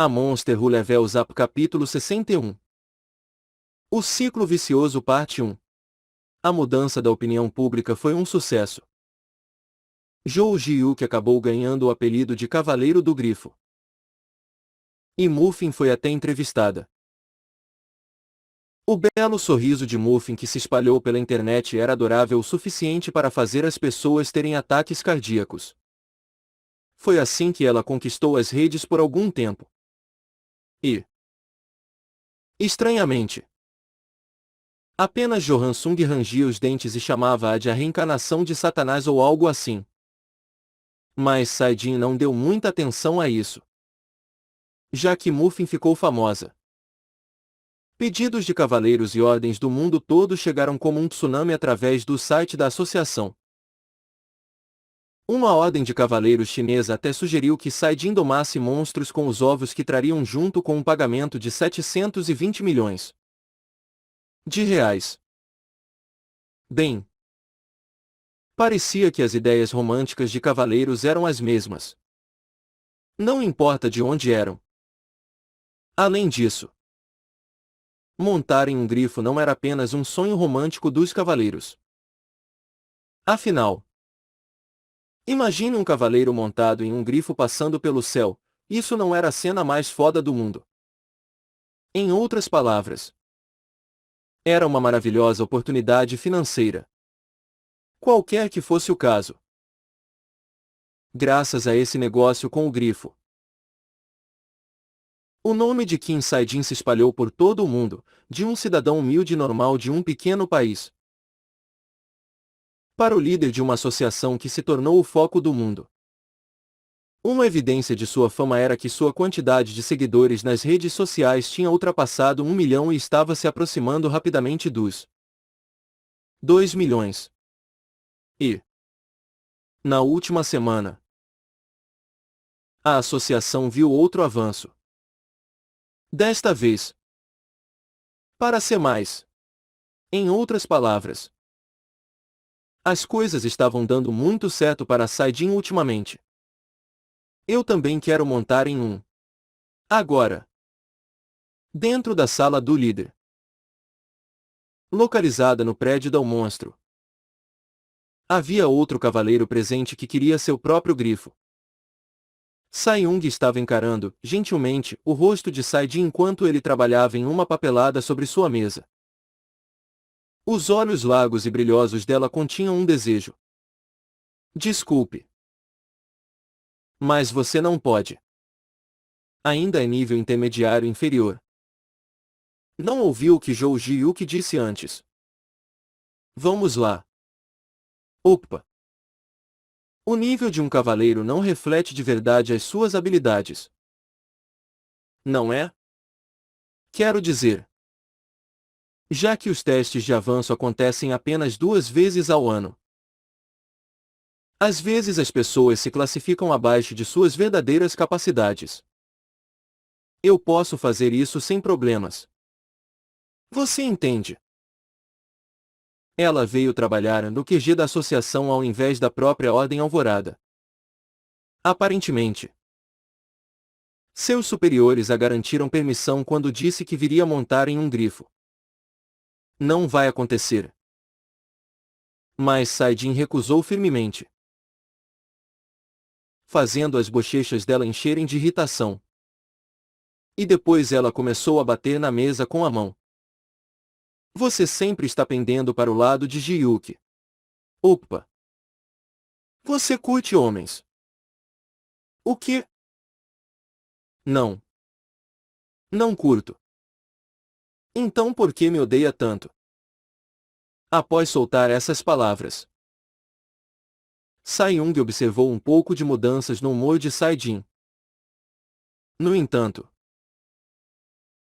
A Monster Who Levels Up Capítulo 61. O Ciclo Vicioso Parte 1. A mudança da opinião pública foi um sucesso. Zhou Ji-Yuki acabou ganhando o apelido de Cavaleiro do Grifo. E Muffin foi até entrevistada. O belo sorriso de Muffin que se espalhou pela internet era adorável o suficiente para fazer as pessoas terem ataques cardíacos. Foi assim que ela conquistou as redes por algum tempo. E, estranhamente, apenas Johan Sung rangia os dentes e chamava-a de a reencarnação de Satanás ou algo assim. Mas Saidin não deu muita atenção a isso, já que Muffin ficou famosa. Pedidos de cavaleiros e ordens do mundo todo chegaram como um tsunami através do site da associação. Uma ordem de cavaleiros chinesa até sugeriu que Saidin domasse monstros com os ovos que trariam junto com um pagamento de 720 milhões de reais. Bem, parecia que as ideias românticas de cavaleiros eram as mesmas. Não importa de onde eram. Além disso, montar em um grifo não era apenas um sonho romântico dos cavaleiros. Afinal, imagine um cavaleiro montado em um grifo passando pelo céu, isso não era a cena mais foda do mundo. Em outras palavras, era uma maravilhosa oportunidade financeira. Qualquer que fosse o caso. Graças a esse negócio com o grifo, o nome de Kim Saidin se espalhou por todo o mundo, de um cidadão humilde e normal de um pequeno país, para o líder de uma associação que se tornou o foco do mundo. Uma evidência de sua fama era que sua quantidade de seguidores nas redes sociais tinha ultrapassado 1 milhão e estava se aproximando rapidamente dos 2 milhões. E, na última semana, a associação viu outro avanço. Desta vez, para ser mais, em outras palavras, as coisas estavam dando muito certo para Saidin ultimamente. Eu também quero montar em um. Agora. Dentro da sala do líder. Localizada no prédio do monstro. Havia outro cavaleiro presente que queria seu próprio grifo. Sai-Yung estava encarando, gentilmente, o rosto de Saidin enquanto ele trabalhava em uma papelada sobre sua mesa. Os olhos largos e brilhosos dela continham um desejo. Desculpe. Mas você não pode. Ainda é nível intermediário inferior. Não ouviu o que Zhou Ji-Yuki disse antes. Vamos lá. Opa. O nível de um cavaleiro não reflete de verdade as suas habilidades. Não é? Quero dizer, já que os testes de avanço acontecem apenas 2 vezes ao ano. Às vezes as pessoas se classificam abaixo de suas verdadeiras capacidades. Eu posso fazer isso sem problemas. Você entende? Ela veio trabalhar no QG da associação ao invés da própria Ordem Alvorada. Aparentemente, seus superiores a garantiram permissão quando disse que viria montar em um grifo. Não vai acontecer. Mas Saidin recusou firmemente, fazendo as bochechas dela encherem de irritação. E depois ela começou a bater na mesa com a mão. Você sempre está pendendo para o lado de Ji-Yuki. Opa! Você curte homens. O quê? Não. Não curto. Então por que me odeia tanto? Após soltar essas palavras, Sai-Yung observou um pouco de mudanças no humor de Saidin. No entanto,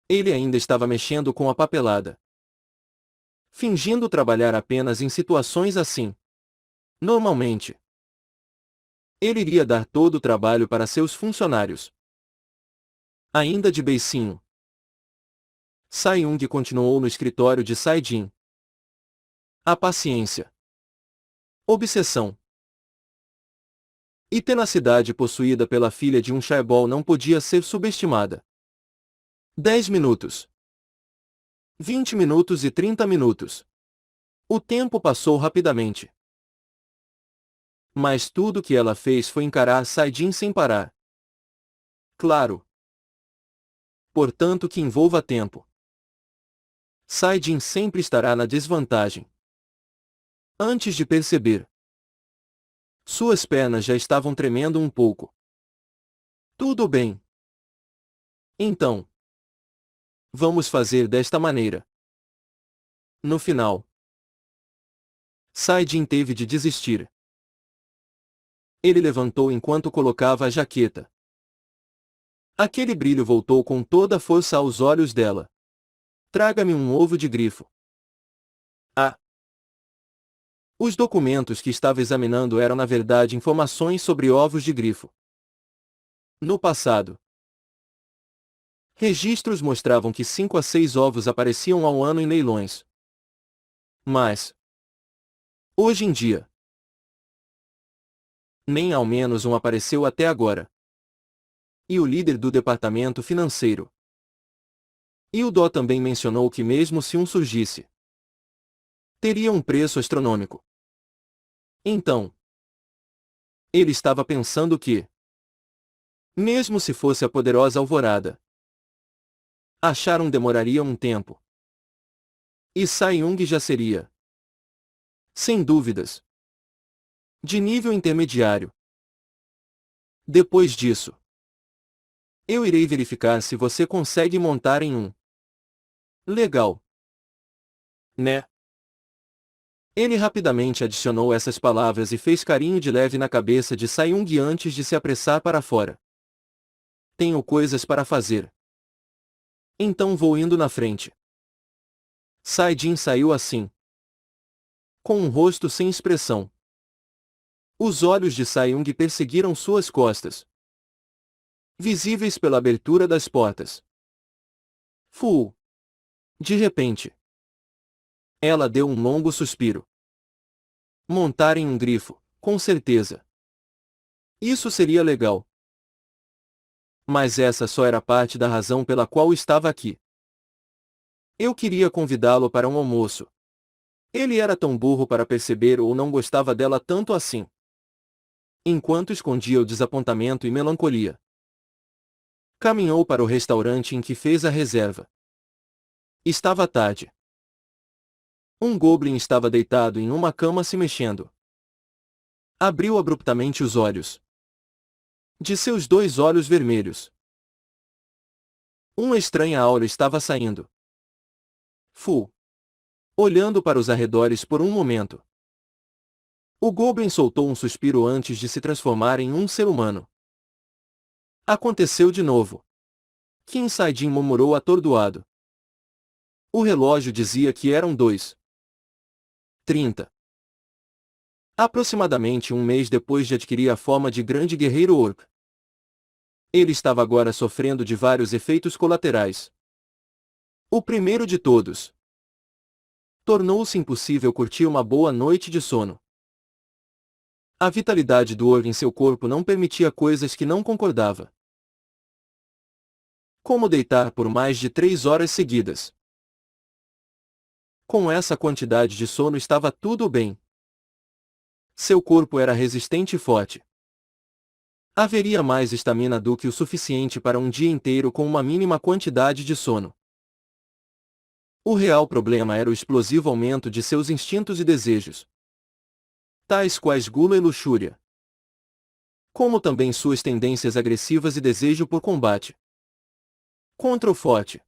ele ainda estava mexendo com a papelada, fingindo trabalhar apenas em situações assim. Normalmente, ele iria dar todo o trabalho para seus funcionários. Ainda de beicinho, Sai-Yung continuou no escritório de Saidin. A paciência. Obsessão. E tenacidade possuída pela filha de um chaebol não podia ser subestimada. 10 minutos. 20 minutos e 30 minutos. O tempo passou rapidamente. Mas tudo o que ela fez foi encarar Saidin sem parar. Claro. Portanto que envolva tempo. Saidin sempre estará na desvantagem. Antes de perceber, suas pernas já estavam tremendo um pouco. Tudo bem. Então, vamos fazer desta maneira. No final, Saidin teve de desistir. Ele levantou enquanto colocava a jaqueta. Aquele brilho voltou com toda a força aos olhos dela. Traga-me um ovo de grifo. Ah! Os documentos que estava examinando eram na verdade informações sobre ovos de grifo. No passado, registros mostravam que 5 a 6 ovos apareciam ao ano em leilões. Mas, hoje em dia, nem ao menos um apareceu até agora. E o líder do departamento financeiro, Ildó, também mencionou que mesmo se um surgisse, teria um preço astronômico. Então, ele estava pensando que, mesmo se fosse a poderosa alvorada, achar demoraria um tempo. E Sai-Yung já seria, sem dúvidas, de nível intermediário. Depois disso, eu irei verificar se você consegue montar em um. Legal. Né? Ele rapidamente adicionou essas palavras e fez carinho de leve na cabeça de Sai-Yung antes de se apressar para fora. Tenho coisas para fazer. Então vou indo na frente. Saidin saiu assim, com um rosto sem expressão. Os olhos de Sai-Yung perseguiram suas costas, visíveis pela abertura das portas. Fu! De repente, ela deu um longo suspiro. Montar em um grifo, com certeza. Isso seria legal. Mas essa só era parte da razão pela qual estava aqui. Eu queria convidá-lo para um almoço. Ele era tão burro para perceber ou não gostava dela tanto assim. Enquanto escondia o desapontamento e melancolia, caminhou para o restaurante em que fez a reserva. Estava tarde. Um goblin estava deitado em uma cama se mexendo. Abriu abruptamente os olhos. De seus 2 olhos vermelhos, uma estranha aura estava saindo. Fu! Olhando para os arredores por um momento, o goblin soltou um suspiro antes de se transformar em um ser humano. Aconteceu de novo. Kim Saidin murmurou atordoado. O relógio dizia que eram 2:30. Aproximadamente um mês depois de adquirir a forma de grande guerreiro orc. Ele estava agora sofrendo de vários efeitos colaterais. O primeiro de todos, tornou-se impossível curtir uma boa noite de sono. A vitalidade do orc em seu corpo não permitia coisas que não concordava. Como deitar por mais de 3 horas seguidas. Com essa quantidade de sono estava tudo bem. Seu corpo era resistente e forte. Haveria mais estamina do que o suficiente para um dia inteiro com uma mínima quantidade de sono. O real problema era o explosivo aumento de seus instintos e desejos, tais quais gula e luxúria, como também suas tendências agressivas e desejo por combate. Contra o forte,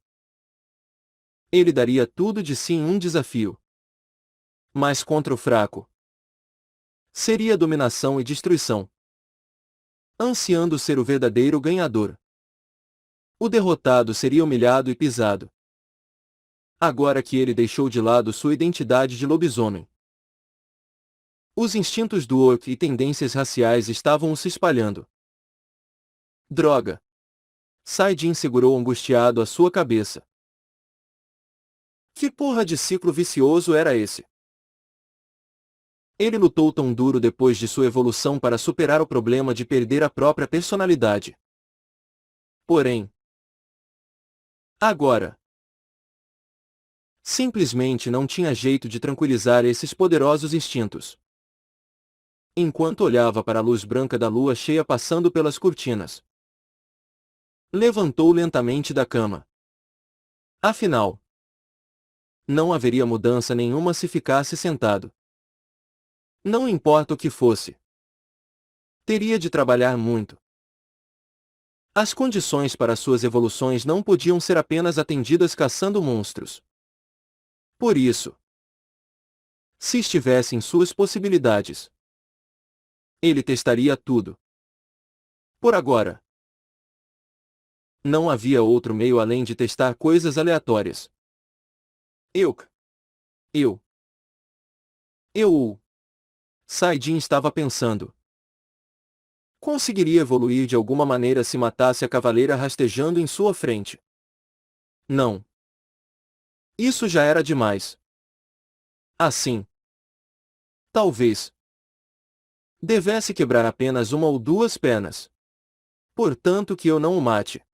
ele daria tudo de si em um desafio. Mas contra o fraco, seria dominação e destruição. Ansiando ser o verdadeiro ganhador, o derrotado seria humilhado e pisado. Agora que ele deixou de lado sua identidade de lobisomem, os instintos do orc e tendências raciais estavam se espalhando. Droga! Saidin segurou angustiado a sua cabeça. Que porra de ciclo vicioso era esse? Ele lutou tão duro depois de sua evolução para superar o problema de perder a própria personalidade. Porém, agora, simplesmente não tinha jeito de tranquilizar esses poderosos instintos. Enquanto olhava para a luz branca da lua cheia passando pelas cortinas, levantou lentamente da cama. Afinal, não haveria mudança nenhuma se ficasse sentado. Não importa o que fosse. Teria de trabalhar muito. As condições para suas evoluções não podiam ser apenas atendidas caçando monstros. Por isso, se estivesse em suas possibilidades, ele testaria tudo. Por agora, não havia outro meio além de testar coisas aleatórias. Eu. Saidin estava pensando. Conseguiria evoluir de alguma maneira se matasse a cavaleira rastejando em sua frente. Não. Isso já era demais. Assim, talvez devesse quebrar apenas uma ou duas pernas. Portanto que eu não o mate.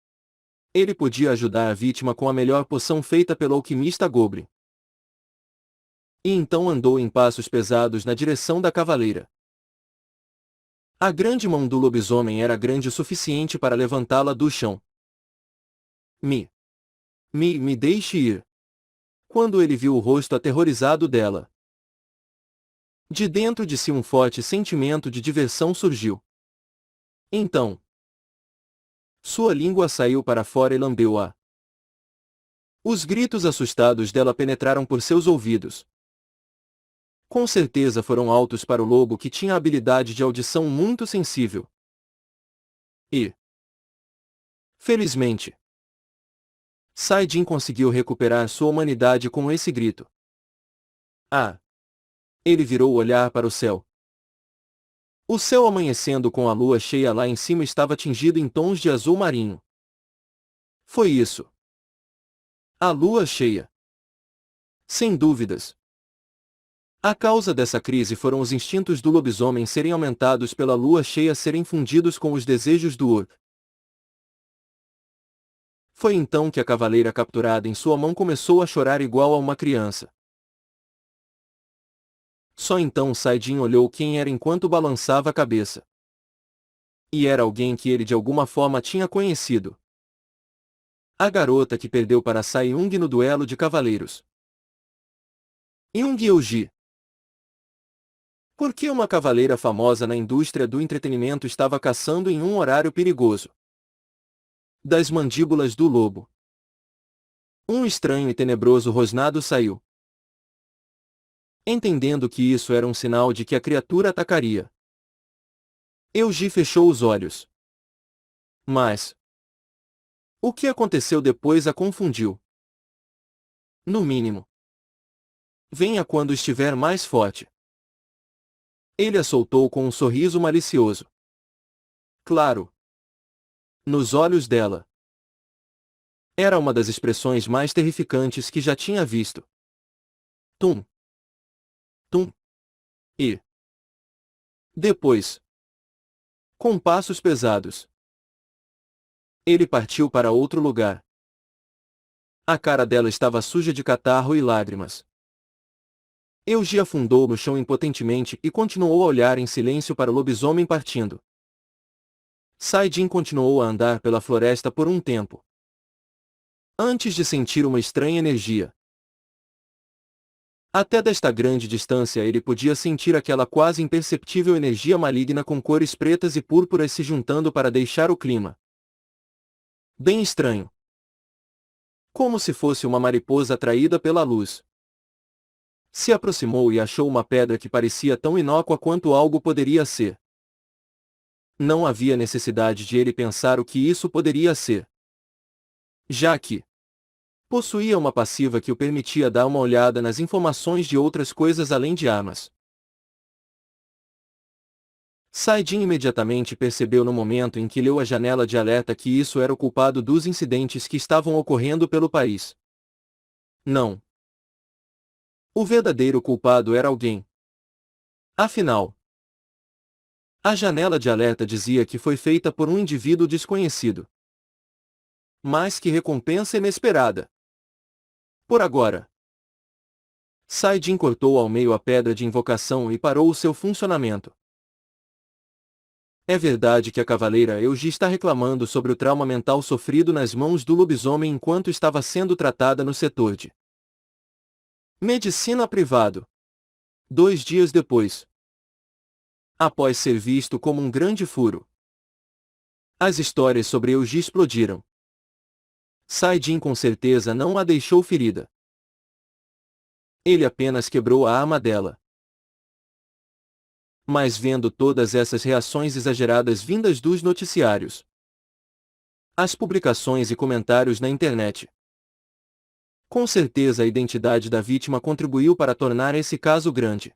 Ele podia ajudar a vítima com a melhor poção feita pelo alquimista Goblin. E então andou em passos pesados na direção da cavaleira. A grande mão do lobisomem era grande o suficiente para levantá-la do chão. Me deixe ir. Quando ele viu o rosto aterrorizado dela, de dentro de si um forte sentimento de diversão surgiu. Então, sua língua saiu para fora e lambeu-a. Os gritos assustados dela penetraram por seus ouvidos. Com certeza foram altos para o lobo que tinha a habilidade de audição muito sensível. E, felizmente, Saidin conseguiu recuperar sua humanidade com esse grito. Ah! Ele virou o olhar para o céu. O céu amanhecendo com a lua cheia lá em cima estava tingido em tons de azul marinho. Foi isso. A lua cheia. Sem dúvidas. A causa dessa crise foram os instintos do lobisomem serem aumentados pela lua cheia serem fundidos com os desejos do Urk. Foi então que a cavaleira capturada em sua mão começou a chorar igual a uma criança. Só então Saidin olhou quem era enquanto balançava a cabeça. E era alguém que ele de alguma forma tinha conhecido. A garota que perdeu para Sai Yung no duelo de cavaleiros. Yung Eugee. Por que uma cavaleira famosa na indústria do entretenimento estava caçando em um horário perigoso? Das mandíbulas do lobo, um estranho e tenebroso rosnado saiu. Entendendo que isso era um sinal de que a criatura atacaria, Eugee fechou os olhos. Mas o que aconteceu depois a confundiu. No mínimo, venha quando estiver mais forte. Ele a soltou com um sorriso malicioso. Claro. Nos olhos dela. Era uma das expressões mais terrificantes que já tinha visto. Tum. Tum. E depois, com passos pesados, ele partiu para outro lugar. A cara dela estava suja de catarro e lágrimas. Eugee afundou no chão impotentemente e continuou a olhar em silêncio para o lobisomem partindo. Saidin continuou a andar pela floresta por um tempo, antes de sentir uma estranha energia. Até desta grande distância ele podia sentir aquela quase imperceptível energia maligna com cores pretas e púrpuras se juntando para deixar o clima bem estranho. Como se fosse uma mariposa atraída pela luz. Se aproximou e achou uma pedra que parecia tão inócua quanto algo poderia ser. Não havia necessidade de ele pensar o que isso poderia ser, já que possuía uma passiva que o permitia dar uma olhada nas informações de outras coisas além de armas. Saidin imediatamente percebeu no momento em que leu a janela de alerta que isso era o culpado dos incidentes que estavam ocorrendo pelo país. Não. O verdadeiro culpado era alguém Afinal, a janela de alerta dizia que foi feita por um indivíduo desconhecido. Mas que recompensa inesperada! Por agora, Saidin cortou ao meio a pedra de invocação e parou o seu funcionamento. É verdade que a cavaleira Euji está reclamando sobre o trauma mental sofrido nas mãos do lobisomem enquanto estava sendo tratada no setor de medicina privado. 2 dias depois, após ser visto como um grande furo, as histórias sobre Euji explodiram. Saidin com certeza não a deixou ferida. Ele apenas quebrou a arma dela. Mas vendo todas essas reações exageradas vindas dos noticiários, as publicações e comentários na internet, com certeza a identidade da vítima contribuiu para tornar esse caso grande.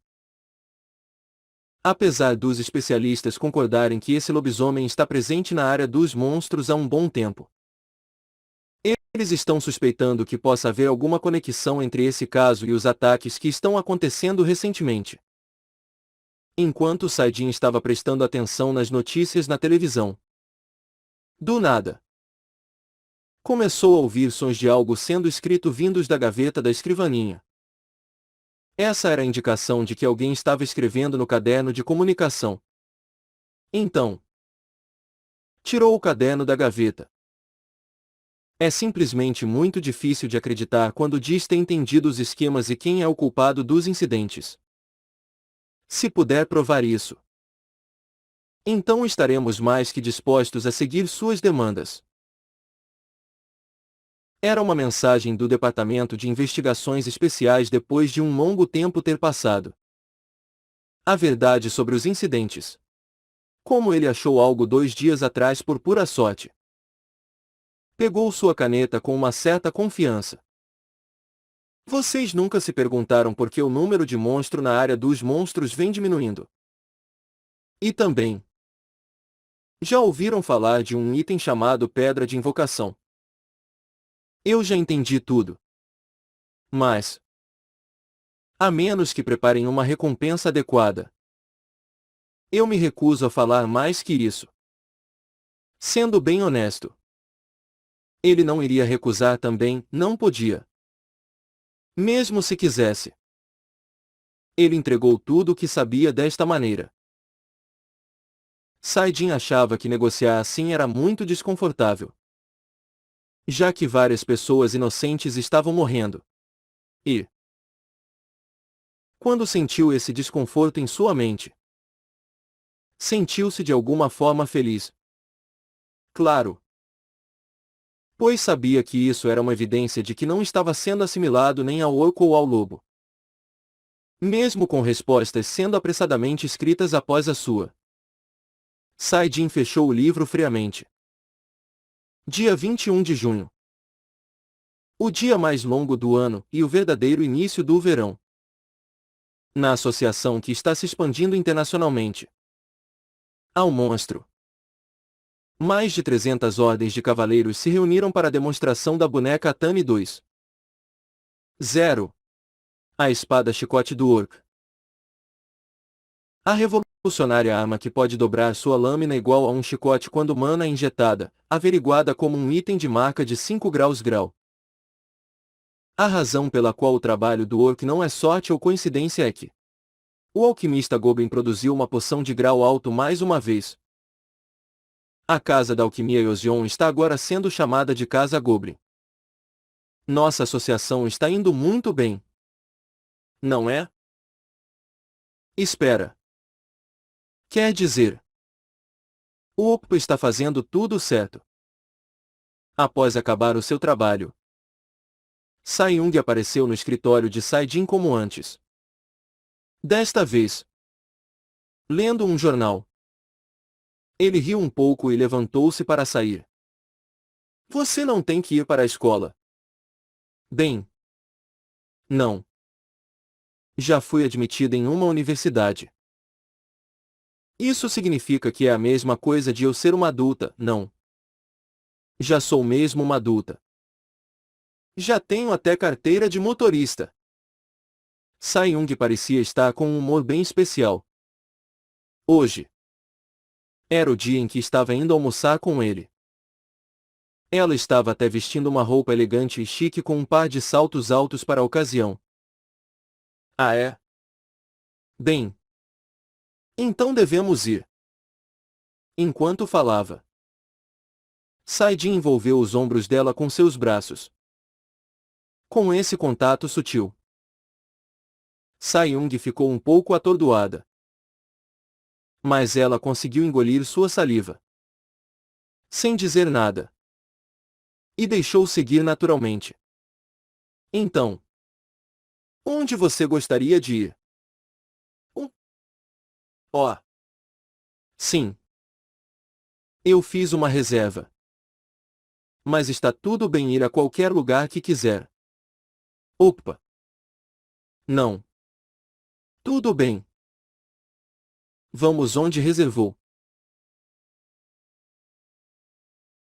Apesar dos especialistas concordarem que esse lobisomem está presente na área dos monstros há um bom tempo, eles estão suspeitando que possa haver alguma conexão entre esse caso e os ataques que estão acontecendo recentemente. Enquanto Saidin estava prestando atenção nas notícias na televisão, do nada, começou a ouvir sons de algo sendo escrito vindos da gaveta da escrivaninha. Essa era a indicação de que alguém estava escrevendo no caderno de comunicação. Então, tirou o caderno da gaveta. É simplesmente muito difícil de acreditar quando diz ter entendido os esquemas e quem é o culpado dos incidentes. Se puder provar isso, então estaremos mais que dispostos a seguir suas demandas. Era uma mensagem do Departamento de Investigações Especiais depois de um longo tempo ter passado. A verdade sobre os incidentes. Como ele achou algo 2 dias atrás por pura sorte. Pegou sua caneta com uma certa confiança. Vocês nunca se perguntaram por que o número de monstro na área dos monstros vem diminuindo? E também, já ouviram falar de um item chamado Pedra de Invocação? Eu já entendi tudo. Mas, a menos que preparem uma recompensa adequada, eu me recuso a falar mais que isso. Sendo bem honesto, ele não iria recusar também, não podia. Mesmo se quisesse. Ele entregou tudo o que sabia desta maneira. Saidin achava que negociar assim era muito desconfortável, já que várias pessoas inocentes estavam morrendo. E, quando sentiu esse desconforto em sua mente, sentiu-se de alguma forma feliz. Claro. Pois sabia que isso era uma evidência de que não estava sendo assimilado nem ao orco ou ao lobo. Mesmo com respostas sendo apressadamente escritas após a sua. Saidin fechou o livro friamente. Dia 21 de junho. O dia mais longo do ano e o verdadeiro início do verão. Na associação que está se expandindo internacionalmente. Ao monstro. Mais de 300 ordens de cavaleiros se reuniram para a demonstração da boneca Atami 2. 0. A espada chicote do Orc. A revolucionária arma que pode dobrar sua lâmina igual a um chicote quando mana é injetada, averiguada como um item de marca de 5 graus grau. A razão pela qual o trabalho do Orc não é sorte ou coincidência é que o alquimista Goblin produziu uma poção de grau alto mais uma vez. A Casa da Alquimia Eosion está agora sendo chamada de Casa Goblin. Nossa associação está indo muito bem. Não é? Espera. Quer dizer, o Oppo está fazendo tudo certo. Após acabar o seu trabalho, Sai-Yung apareceu no escritório de Saidin como antes. Desta vez, lendo um jornal. Ele riu um pouco e levantou-se para sair. Você não tem que ir para a escola. Bem, não. Já fui admitida em uma universidade. Isso significa que é a mesma coisa de eu ser uma adulta, não? Já sou mesmo uma adulta. Já tenho até carteira de motorista. Sai-Yung parecia estar com um humor bem especial. Hoje. Era o dia em que estava indo almoçar com ele. Ela estava até vestindo uma roupa elegante e chique com um par de saltos altos para a ocasião. Ah, é? Bem. Então devemos ir. Enquanto falava, Saidin envolveu os ombros dela com seus braços. Com esse contato sutil, Sai-Young ficou um pouco atordoada. Mas ela conseguiu engolir sua saliva. Sem dizer nada. E deixou seguir naturalmente. Então, onde você gostaria de ir? Um. Oh. Sim. Eu fiz uma reserva. Mas está tudo bem ir a qualquer lugar que quiser. Opa. Não. Tudo bem. Vamos onde reservou.